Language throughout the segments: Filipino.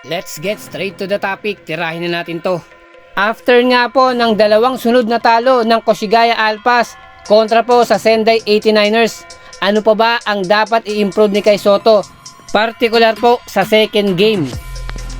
Let's get straight to the topic. Tirahin na natin to. After nga po ng dalawang sunod na talo ng Koshigaya Alpas kontra po sa Sendai 89ers, ano pa ba ang dapat i-improve ni Kai Sotto? Particular po sa second game.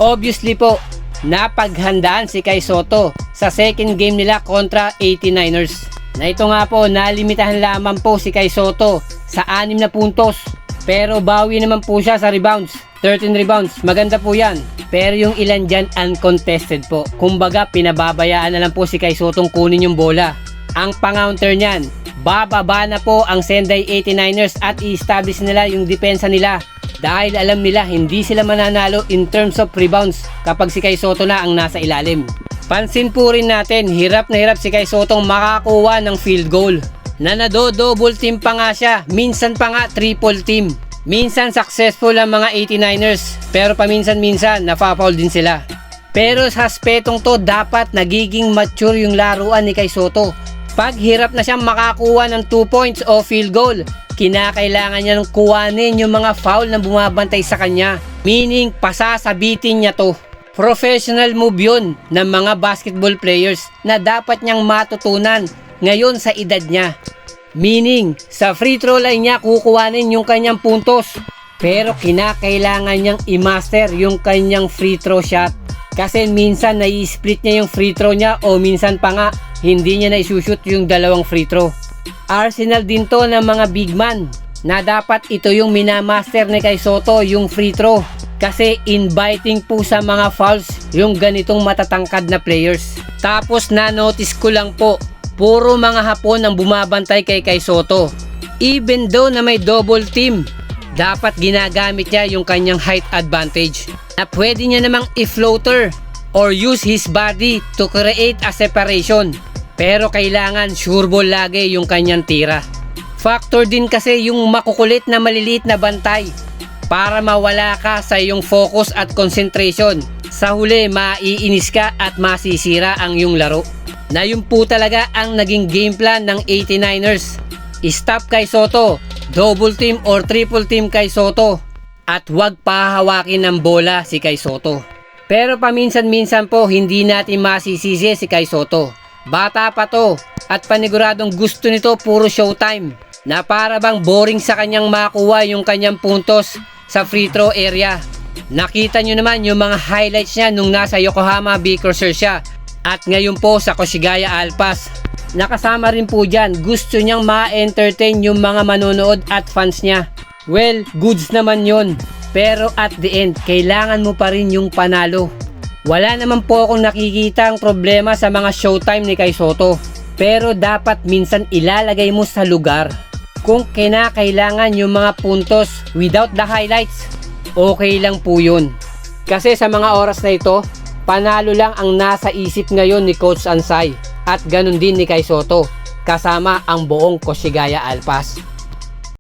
Obviously po, napaghandaan si Kai Sotto sa second game nila kontra 89ers. Na ito nga po, nalimitahan lamang po si Kai Sotto sa 6 na puntos. Pero bawi naman po siya sa rebounds. 13 rebounds, maganda po yan. Pero yung ilan dyan uncontested po. Kumbaga pinababayaan na lang po si Kai Sottong kunin yung bola. Ang pang-counter niyan, bababa na po ang Sendai 89ers at i-establish nila yung depensa nila. Dahil alam nila hindi sila mananalo in terms of rebounds kapag si Kai Sotto na ang nasa ilalim. Pansin po rin natin, hirap na hirap si Kai Sottong makakuha ng field goal. Na nado-double team pa nga siya, minsan pa nga triple team. Minsan successful ang mga 89ers, pero paminsan-minsan nafa-foul din sila. Pero sa aspetong to, dapat nagiging mature yung laruan ni Kai Sotto. Pag hirap na siyang makakuha ng 2 points o field goal, kinakailangan niya ng kuwanin yung mga foul na bumabantay sa kanya. Meaning, pasasabitin niya to. Professional move yun ng mga basketball players na dapat niyang matutunan ngayon sa edad niya. Meaning, sa free throw line niya kukuhanin yung kanyang puntos. Pero kinakailangan niyang i-master yung kanyang free throw shot. Kasi minsan nai-split niya yung free throw niya o minsan pa nga hindi niya na-shoot yung dalawang free throw. Arsenal din to ng mga big man na dapat ito yung minamaster ni Kai Sotto, yung free throw. Kasi inviting po sa mga fouls yung ganitong matatangkad na players. Tapos na-notice ko lang po, puro mga Hapon ang bumabantay kay Kai Sotto. Even though na may double team, dapat ginagamit niya yung kanyang height advantage. Na pwede niya namang i-floater or use his body to create a separation. Pero kailangan sure ball lagi yung kanyang tira. Factor din kasi yung makukulit na maliliit na bantay para mawala ka sa iyong focus at concentration. Sa huli, maiinis ka at masisira ang iyong laro. Na yun po talaga ang naging game plan ng 89ers. Stop Kai Sotto, double team or triple team Kai Sotto, at huwag pahawakin ng bola si Kai Sotto. Pero paminsan-minsan po hindi natin masisisi si Kai Sotto. Bata pa to at paniguradong gusto nito puro showtime na para bang boring sa kanyang makuha yung kanyang puntos sa free throw area. Nakita nyo naman yung mga highlights niya nung nasa Yokohama B. Cruiser siya at ngayon po sa Koshigaya Alpas. Nakasama rin po dyan, gusto niyang ma-entertain yung mga manonood at fans niya. Well, goods naman yun. Pero at the end, kailangan mo pa rin yung panalo. Wala naman po akong nakikitang problema sa mga showtime ni Kai Sotto. Pero dapat minsan ilalagay mo sa lugar. Kung kinakailangan yung mga puntos without the highlights, okay lang po yun. Kasi sa mga oras na ito, panalo lang ang nasa isip ngayon ni Coach Ansay. At ganun din ni Kai Sotto, kasama ang buong Koshigaya Alpas.